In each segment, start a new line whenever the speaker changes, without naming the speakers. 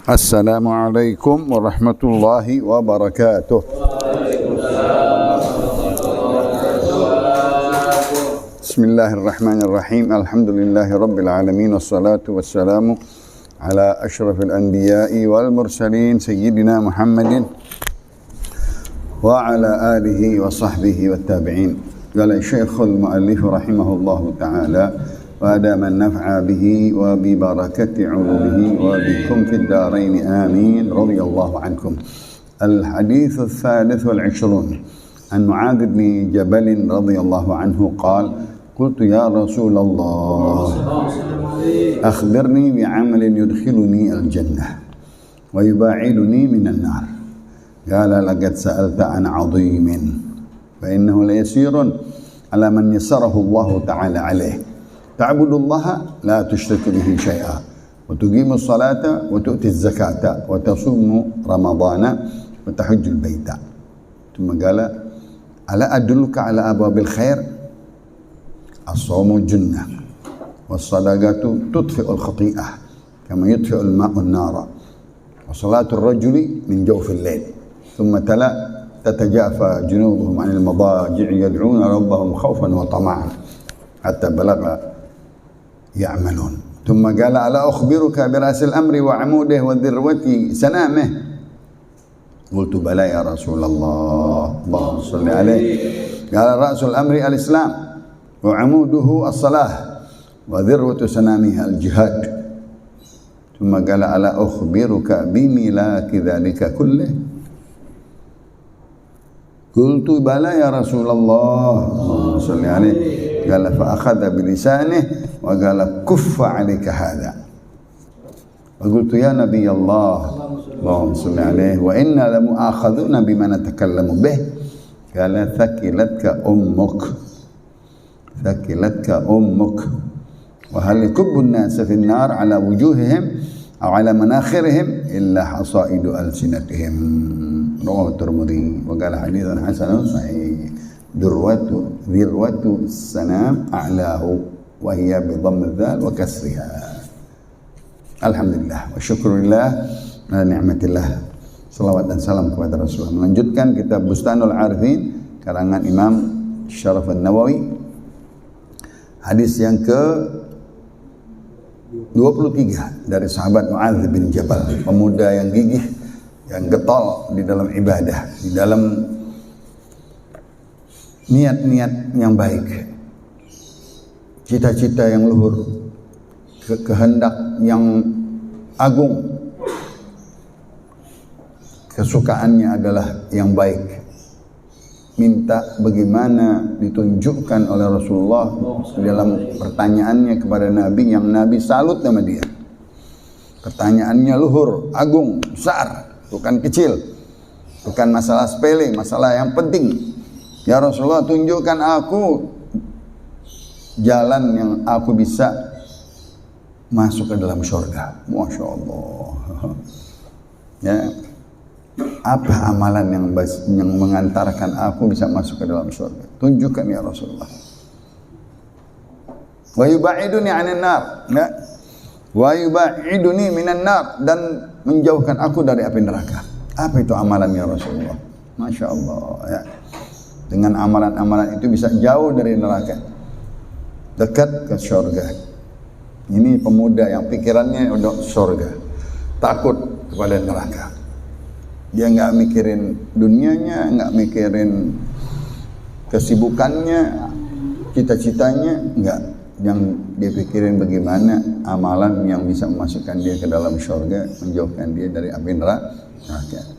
Assalamualaikum warahmatullahi wabarakatuh. Bismillahirrahmanirrahim. Alhamdulillahi rabbil alamin. Wassalatu wassalamu ala ashrafil anbiya'i wal mursalin sayyidina Muhammadin wa ala alihi wa sahbihi wat tabi'in. Qala Syekhul Mu'allif rahimahullahu ta'ala وهذا من نفع به وببركة علومه وبكم في الدارين آمين رضي الله عنكم. الحديث الثالث والعشرون عن معاذ بن جبل رضي الله عنه قال قلت يا رسول الله أخبرني بعمل يدخلني الجنة ويباعدني من النار. قال لقد سألت عن عظيم فإنه ليسير على من يسره الله تعالى عليه. تعبد الله لا تشرك به شيئا وتقيم الصلاة وتؤتي الزكاة وتصوم رمضان وتحج البيت. ثم قال ألا أدلك على أبواب الخير؟ الصوم جنة والصدقة تطفئ الخطيئة كما يطفئ الماء النار وصلاة الرجل من جوف الليل. ثم تلا تتجافى جنوبهم عن المضاجع يدعون ربهم خوفا وطمعا حتى بلغ يعملون. ثم قال ألا أخبرك برأس الأمر وعموده وذروة سنامه؟ قلت بلى يا رسول الله اللهم صل عليه. قال رأس الأمر الإسلام وعموده الصلاة وذروة سنامها الجهاد. ثم قال ألا أخبرك بملاك ذلك كله؟ قلت بلى يا رسول الله اللهم صل عليه. قال فأخذ بلسانه وقال كف عليك هذا. وقلت يا نبي الله اللهم صل عليه وإنا لمؤاخذون بما نتكلم به. قال ثكلتك أمك ثكلتك أمك. وهل يكب الناس في النار على وجوههم أو على مناخرهم إلا حصائد ألسنتهم. رواه الترمذي وقال حديث حسن صحيح. ذروة السنام أعلاه وهي بضم الذال وكسرها. Alhamdulillah wa syukurillah ala ni'matillah. Salawat dan salam kepada Rasulullah. Melanjutkan kitab Bustanul Arifin karangan Imam Syaraf An-Nawawi. Hadis yang ke 23 dari sahabat Mu'adz bin Jabal, pemuda yang gigih, yang getol di dalam ibadah, di dalam niat-niat yang baik, cita-cita yang luhur, kehendak yang agung, kesukaannya adalah yang baik. Minta bagaimana ditunjukkan oleh Rasulullah dalam pertanyaannya kepada Nabi yang Nabi salut sama dia. Pertanyaannya luhur, agung, besar, bukan kecil, bukan masalah sepele, masalah yang penting. Ya Rasulullah, tunjukkan aku jalan yang aku bisa masuk ke dalam surga. Masya Allah. Ya, apa amalan yang mengantarkan aku bisa masuk ke dalam surga? Tunjukkan ya Rasulullah. Wa yubaiduni 'anil nar. Ya. Wa yubaiduni minan nar, dan menjauhkan aku dari api neraka. Apa itu amalan ya Rasulullah? Masya Allah. Ya. Dengan amalan-amalan itu bisa jauh dari neraka, dekat ke surga. Ini pemuda yang pikirannya udah surga, takut kepada neraka. Dia nggak mikirin dunianya, nggak mikirin kesibukannya, cita-citanya, nggak. Yang dia pikirin bagaimana amalan yang bisa memasukkan dia ke dalam surga, menjauhkan dia dari api neraka.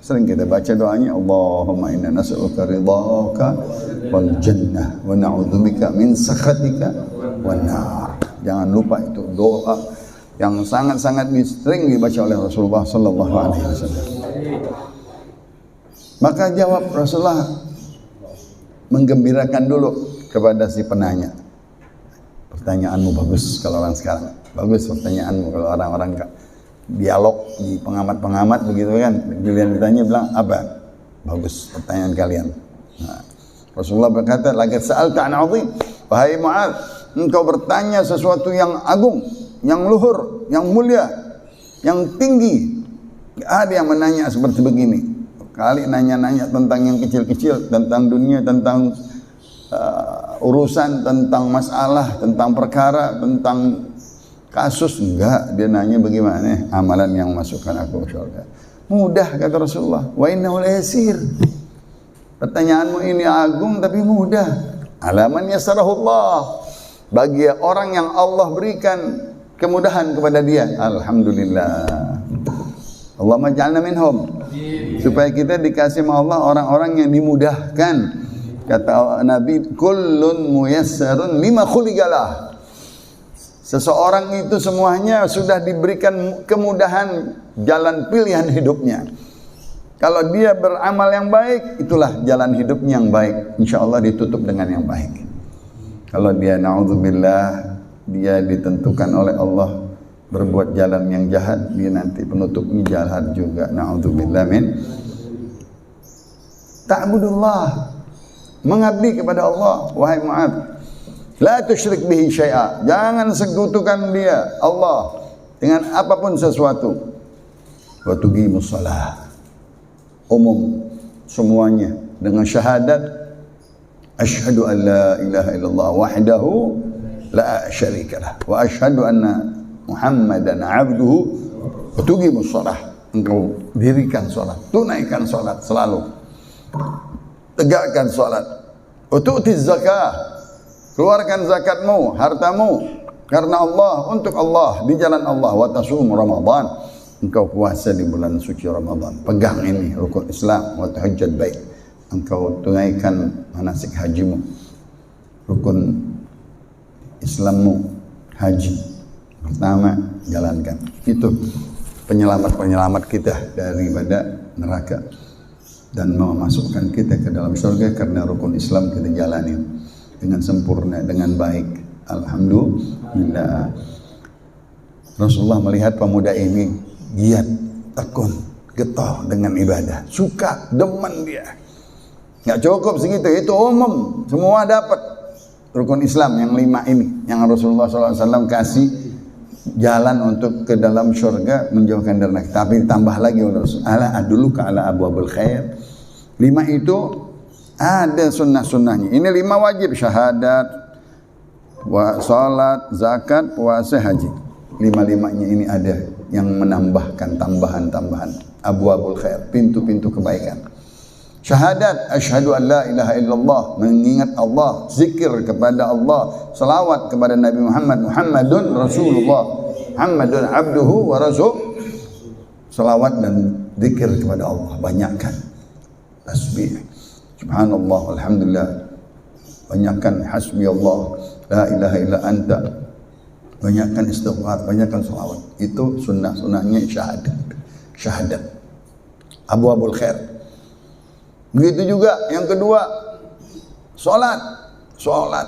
Sering kita baca doanya, Allahumma inna nas'aluka ridhaka wal jannah wa na'udzubika min sakhatika wan nar. Jangan lupa itu doa yang sangat-sangat sering dibaca oleh Rasulullah sallallahu alaihi wasallam. Maka jawab Rasulullah menggembirakan dulu kepada si penanya. Pertanyaanmu bagus kalau orang sekarang. Bagus pertanyaanmu kalau orang-orang dialog di pengamat-pengamat begitu kan. Kalian ditanya bilang apa? Bagus pertanyaan kalian. Nah, Rasulullah berkata, "Laqad sa'alta 'an 'azim." Wahai Mu'adz, engkau bertanya sesuatu yang agung, yang luhur, yang mulia, yang tinggi. Tidak ada yang menanya seperti begini. Kali nanya-nanya tentang yang kecil-kecil, tentang dunia, tentang urusan, tentang masalah, tentang perkara, tentang kasus. Enggak, dia nanya bagaimana amalan yang masukkan aku ke surga. Mudah kata Rasulullah. Wa innahu layasir. Pertanyaanmu ini agung tapi mudah. Alaman yasarahullah. Bagi orang yang Allah berikan kemudahan kepada dia. Alhamdulillah. Allahumma ja'alna minhum. Supaya kita dikasih sama Allah orang-orang yang dimudahkan. Kata Nabi, kullun muyassarun lima khuliqalah. Seseorang itu semuanya sudah diberikan kemudahan jalan pilihan hidupnya. Kalau dia beramal yang baik, itulah jalan hidupnya yang baik. InsyaAllah ditutup dengan yang baik. Kalau dia na'udzubillah, dia ditentukan oleh Allah berbuat jalan yang jahat, dia nanti penutupnya jahat juga. Na'udzubillah min. Ta'budullah, mengabdi kepada Allah. Wahai Mu'adz, la tusyrik bihi syai'a, jangan sekutukan dia Allah dengan apapun sesuatu. Wa tuqimus shalah, umum semuanya dengan syahadat asyhadu an la ilaha illallah wahdahu la syarikalah wa asyhadu anna Muhammadan abduhu wa tuqimus shalah. Engkau dirikan salat, tunaikan salat selalu, tegakkan salat. Wa tu'tiz zakah, keluarkan zakatmu, hartamu karena Allah, untuk Allah, di jalan Allah. Wa tasum Ramadan, engkau puasa di bulan suci Ramadan. Pegang ini rukun Islam. Wa tahajjud bait, engkau tunaikan manasik hajimu. Rukun Islammu haji pertama, jalankan. Itu penyelamat-penyelamat kita daripada neraka dan memasukkan kita ke dalam surga karena rukun Islam kita jalani dengan sempurna, dengan baik. Alhamdulillah. Rasulullah melihat pemuda ini giat, tekun, getah dengan ibadah, suka, demen dia. Nggak cukup segitu, itu umum, semua dapat rukun Islam yang 5 ini, yang Rasulullah SAW kasih jalan untuk ke dalam surga, menjauhkan dari neraka. Tapi tambah lagi oleh Rasulullah, ala aduluka ala abwabil khair. 5 itu ada sunnah-sunnahnya. Ini 5 wajib, syahadat, salat, zakat, puasa, haji. 5-5-nya ini ada yang menambahkan tambahan-tambahan. Abwabul khair, pintu-pintu kebaikan. Syahadat, asyhadu an la ilaha illallah, mengingat Allah, zikir kepada Allah, salawat kepada Nabi Muhammad, Muhammadun Rasulullah, Muhammadun abduhu wa rasul. Salawat dan zikir kepada Allah, banyakkan tasbih, subhanallah, alhamdulillah, banyakkan hasbi Allah, la ilaha illa anta, banyakkan istighfar, banyakkan salawat. Itu sunnah-sunnahnya syahadat, abwabul khair. Begitu juga yang kedua, sholat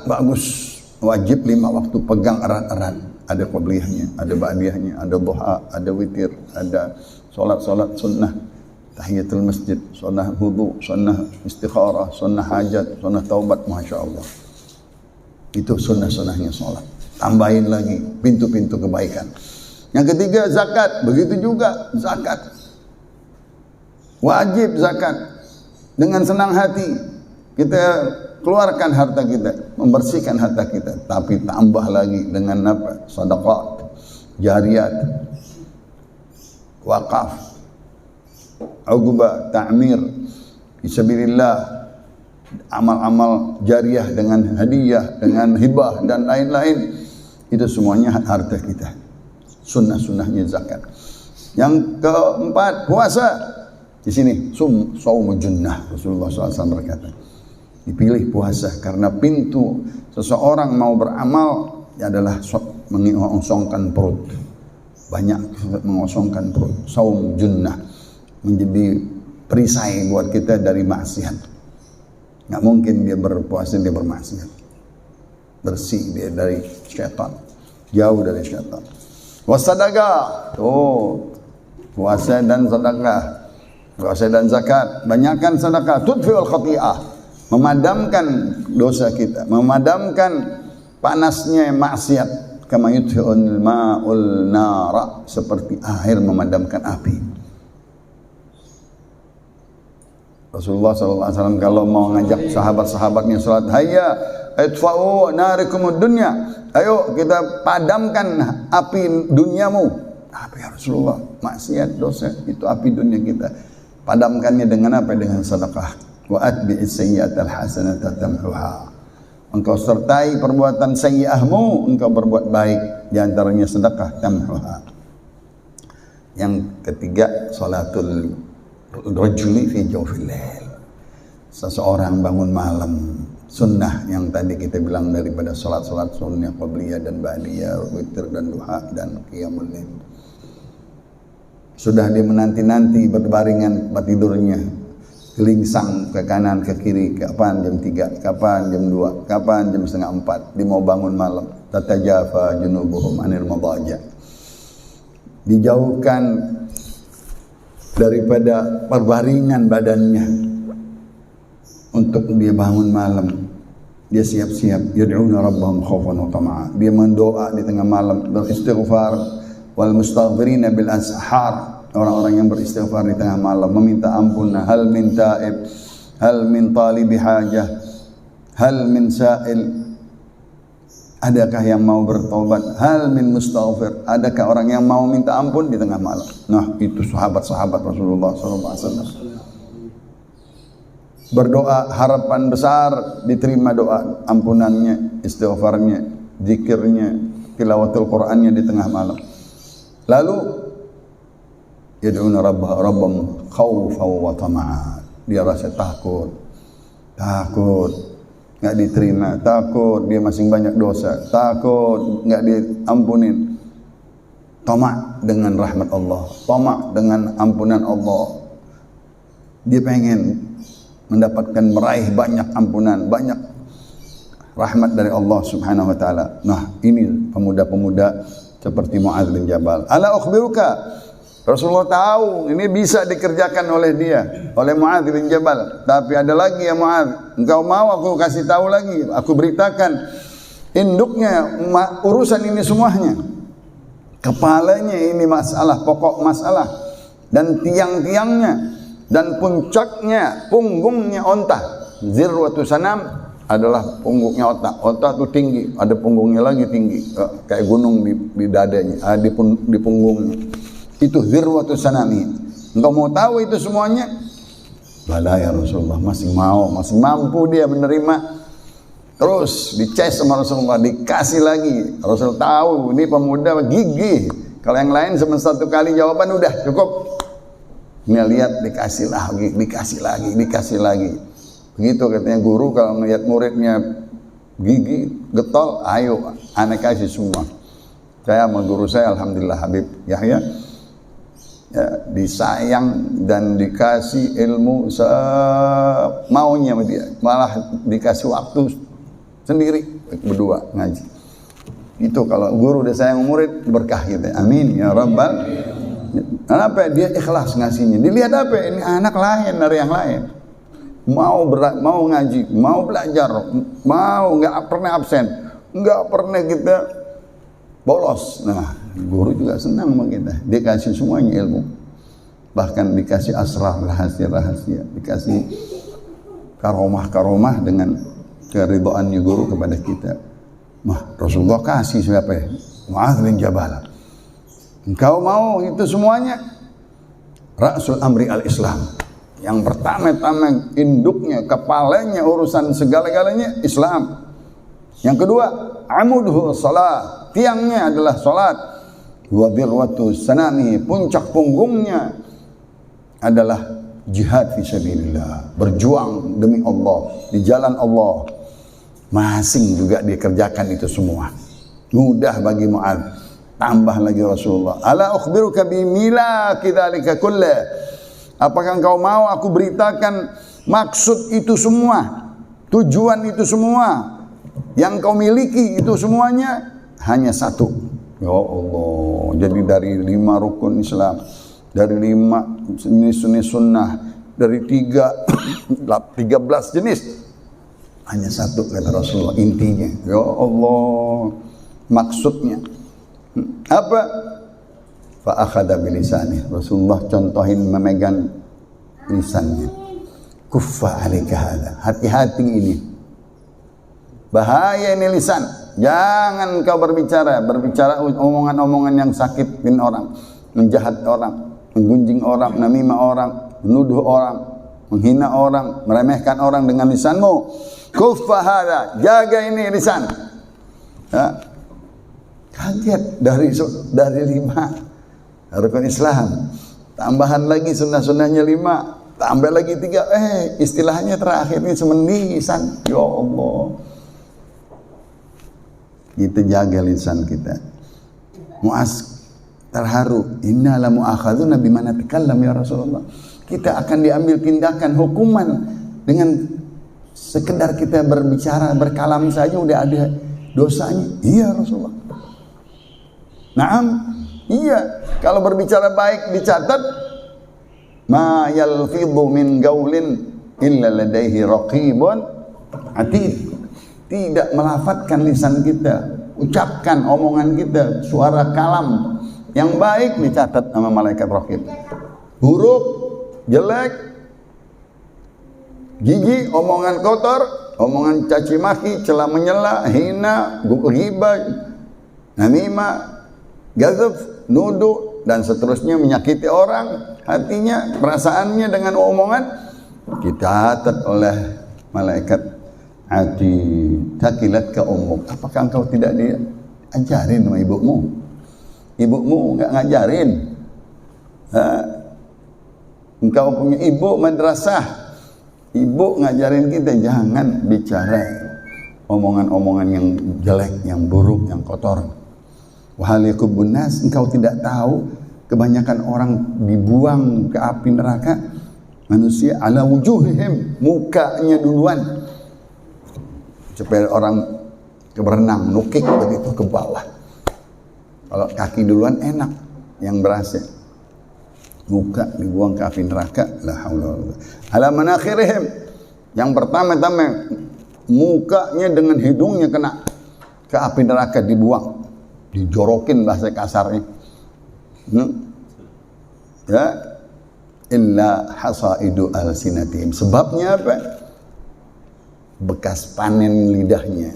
bagus, wajib 5 waktu, pegang erat-erat. Ada qabliyahnya, ada ba'diyahnya, ada duha, ada witir, ada sholat sunnah, tahiyatul masjid, sunnah wudu, sunnah istikharah, sunnah hajat, sunnah taubat, masya Allah. Itu sunnah-sunnahnya sholat. Tambahin lagi pintu-pintu kebaikan. Yang ketiga, zakat. Begitu juga zakat, wajib zakat. Dengan senang hati kita keluarkan harta kita, membersihkan harta kita. Tapi tambah lagi dengan apa? Sedekah, jariyat, wakaf, ugba, ta'mir, fisabilillah, amal-amal jariyah dengan hadiah, dengan hibah dan lain-lain. Itu semuanya harta kita. Sunnah-sunnahnya zakat. Yang keempat, puasa. Di sini shaumul junnah, Rasulullah SAW berkata, dipilih puasa karena pintu seseorang mau beramal adalah mengosongkan perut, banyak mengosongkan perut. Shaum junnah, menjadi perisai buat kita dari maksiat. Nggak mungkin dia berpuasa dia bermaksiat, bersih dia dari syaitan, jauh dari syaitan. Wasadaqah, puasa dan sedekah. Puasa dan zakat, banyakkan sedekah, tudfi'ul khati'ah, memadamkan dosa kita, memadamkan panasnya maksiat, kama yutfi'ul ma'ul nara, seperti air memadamkan api. Rasulullah SAW kalau mau ngajak sahabat-sahabatnya salat, hayya idfa'u narikumud dunya, ayo kita padamkan api duniamu. Apa ya Rasulullah? Maksiat, dosa, itu api dunia kita. Padamkannya dengan apa? Dengan sedekah. Wa atbi'is sayyi'atal hasanata tamhuha. Engkau sertai perbuatan sayyi'ahmu, engkau berbuat baik, di antaranya sedekah, tamhuha. Yang ketiga, salatul rajuli fi jawfil lail. Seseorang bangun malam, sunnah yang tadi kita bilang daripada salat-salat sunnah qabliyah dan ba'diyah, witir dan duha dan qiyamul lail. Sudah dia menanti-nanti berbaringan tempat tidurnya, gelingsang ke kanan ke kiri, kapan jam 3, kapan jam 2, kapan jam setengah 4, dia mau bangun malam. Tatajafa junubuhum anil madaja, dijauhkan daripada perbaringan badannya untuk dia bangun malam. Dia siap-siap, yad'una rabbahum khaufan wa tama'a, dia mendoa di tengah malam, beristighfar, wal mustaghfirina bil ashar, orang-orang yang beristighfar di tengah malam, meminta ampun. Hal min taib, hal min talibi hajah, hal min sa'il, adakah yang mau bertobat, hal min mustaghfir, adakah orang yang mau minta ampun di tengah malam. Nah, itu sahabat-sahabat Rasulullah SAW berdoa, harapan besar diterima doa ampunannya, istighfarnya, zikirnya, tilawatul Qur'annya di tengah malam. Lalu yad'una rabbahum khaufan wa tama'a, dia rasa takut nggak diterima, takut dia masih banyak dosa, takut nggak diampunin. Tamak dengan rahmat Allah, tamak dengan ampunan Allah. Dia pengen mendapatkan, meraih banyak ampunan, banyak rahmat dari Allah Subhanahu wa taala. Nah, ini pemuda-pemuda seperti Mu'adz bin Jabal. Ala ukhbiruka, Rasulullah tahu ini bisa dikerjakan oleh dia, oleh Mu'adz bin Jabal. Tapi ada lagi ya Mu'adz, engkau mau aku kasih tahu lagi, aku beritakan induknya urusan ini semuanya. Kepalanya ini masalah, pokok masalah, dan tiang-tiangnya, dan puncaknya, punggungnya onta. Zirwatu sanam adalah punggungnya onta. Onta itu tinggi, ada punggungnya lagi tinggi, kayak gunung di dadanya, di punggungnya. Itu zirwatu sanami. Engkau mau tahu itu semuanya? Bala ya Rasulullah, masih mau, masih mampu dia menerima. Terus dices sama Rasulullah, dikasih lagi. Rasul tahu ini pemuda gigih. Kalau yang lain cuma satu kali jawaban udah cukup. Ini lihat dikasih lagi, dikasih lagi. Begitu katanya guru kalau melihat muridnya gigih, getol, ayo anak kasih semua. Saya sama guru saya alhamdulillah Habib Yahya, ya, disayang dan dikasih ilmu semaunya sama dia. Malah dikasih waktu sendiri berdua ngaji. Itu kalau guru udah sayang murid berkah gitu. Amin ya rabbal. Kenapa? Dia ikhlas ngasihnya. Dilihat apa? Ini anak lain dari yang lain. Mau ngaji, mau belajar, mau nggak pernah absen, nggak pernah kita bolos. Nah, guru juga senang sama kita. Dia kasih semuanya ilmu. Bahkan dikasih asrar, rahasia-rahasia, dikasih karomah-karomah dengan keridhaannya guru kepada kita. Nah, Rasulullah kasih siapa ya? Mu'adz bin Jabal. Engkau mau itu semuanya? Ra'sul amri al-Islam. Yang pertama-tama induknya, kepalanya, urusan segala-galanya Islam. Yang kedua, amuduhu salat. Tiangnya adalah salat. Wa dirwatu sanami, puncak punggungnya adalah jihad fi sabilillah. Berjuang demi Allah, di jalan Allah. Masing juga dikerjakan itu semua. Mudah bagi Mu'adz. Tambah lagi Rasulullah, ala ukhbiruka bimila kidzalika kullah, apakah engkau mau aku beritakan maksud itu semua, tujuan itu semua, yang kau miliki itu semuanya hanya satu. Ya Allah, jadi dari 5 rukun Islam, dari 5 jenis sunnah, dari 13 jenis Hanya satu kata Rasulullah, intinya. Ya Allah, maksudnya apa? Fa akhadha bilisani. Rasulullah contohin memegang lisannya. Kuffa alika hadha. Hati-hati ini. Bahaya ini lisan. Jangan kau berbicara omongan-omongan yang sakitin orang, menjahat orang, menggunjing orang, namimah orang, menuduh orang, menghina orang, meremehkan orang dengan lisanmu. Kuffa hadha. Jaga ini lisan. Ya. Kaget dari 5 rukun Islam, tambahan lagi sunnah-sunnahnya 5, tambah lagi 3, istilahnya terakhir ini semendi lisan. Ya Allah, kita jaga lisan kita. Muaz terharu, inna la mu'akhadzuna bima natakallam ya Rasulullah. Kita akan diambil tindakan hukuman dengan sekedar kita berbicara, berkalam saja udah ada dosanya. Iya Rasulullah. Naam, iya. Kalau berbicara baik dicatat, ma yalfidhu min gaulin illa ladaihi raqibun atid. Tidak melafatkan lisan kita, ucapkan omongan kita, suara kalam yang baik dicatat sama malaikat raqib. Buruk, jelek, gigi, omongan kotor, omongan caci maki, cela menyela, hina, ghibah, namimah, gazab, nuduh dan seterusnya, menyakiti orang, hatinya, perasaannya dengan omongan dicatat oleh malaikat. Ati takilat ka ummuk. Apakah engkau tidak diajarin sama ibumu? Ibumu enggak ngajarin. Engkau punya ibu madrasah, ibu ngajarin kita jangan bicara omongan-omongan yang jelek, yang buruk, yang kotor. Wahal yakubun nas, engkau tidak tahu kebanyakan orang dibuang ke api neraka, manusia ala wujuhihim, mukanya duluan. Supaya orang berenang, nukik begitu ke bawah. Kalau kaki duluan enak, yang berasa. Muka dibuang ke api neraka, la haula wala quwwata. Ala manakhirihim, yang pertama-tama mukanya dengan hidungnya kena ke api neraka, dibuang, dijorokin bahasa kasarnya. Ya, illa hasaidu alsinatihim. Sebabnya apa? Bekas panen lidahnya,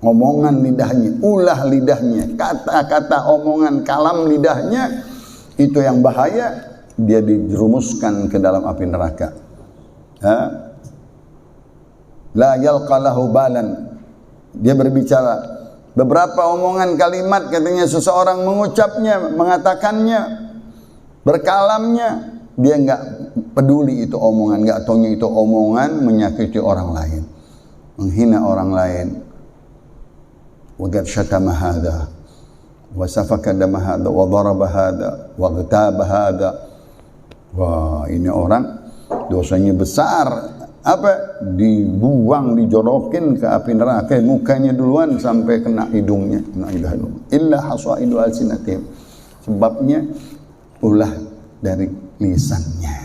omongan lidahnya, ulah lidahnya, kata-kata omongan kalam lidahnya, itu yang bahaya. Dia dijerumuskan ke dalam api neraka. La yalqalahu balan. Dia berbicara beberapa omongan kalimat, katanya seseorang mengucapnya, mengatakannya, berkalamnya, dia enggak peduli itu omongan, enggak taunya itu omongan menyakiti orang lain, menghina orang lain. Wa qad syatama hadha wa safaka dama hadha wa daraba hadha wa ghtaba hadha. Wah, ini orang dosanya besar. Apa? Dibuang, dijorokin ke api neraka, mukanya duluan sampai kena hidungnya. Illa hasaidu alsinatihim. Sebabnya ulah dari lisannya.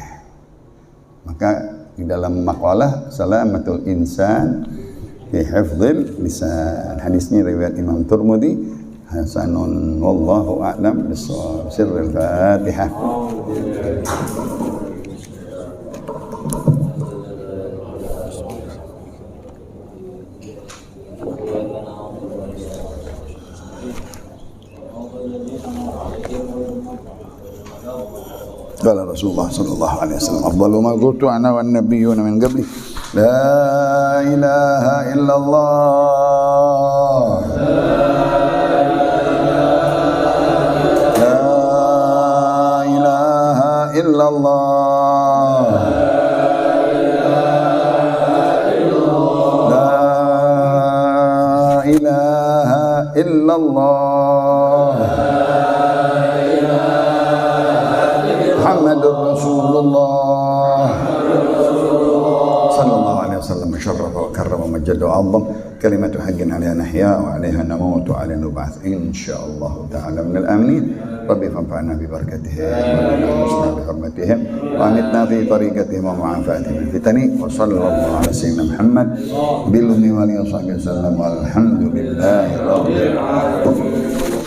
Maka di dalam maqalah salamatul insan fi hifdzil lisan. Hadisnya riwayat Imam Tirmidzi, hasanun wallahu a'lam bissawab. Sirrul Fatihah. قال رسول الله صلى الله عليه وسلم أفضل ما قلت أنا والنبيون من قبلي لا إله إلا الله لا إله إلا الله لا إله إلا الله محمد رسول الله صلى الله عليه وسلم شرف وكرم ومجد وعظم كلمة حق عليها نحيا وعليها نموت وعليها نبعث إن شاء الله تعالى من الآمنين Rabbi fanfa'na bi barakatihim wa bi hurmatihim wa amitna fi tariqatihim wa ma'afatihim fitani wa sallallahu ala sayyidina Muhammad bil ummi wa alihi wa sahbihi wasallam walhamdulillahi rabbil alamin.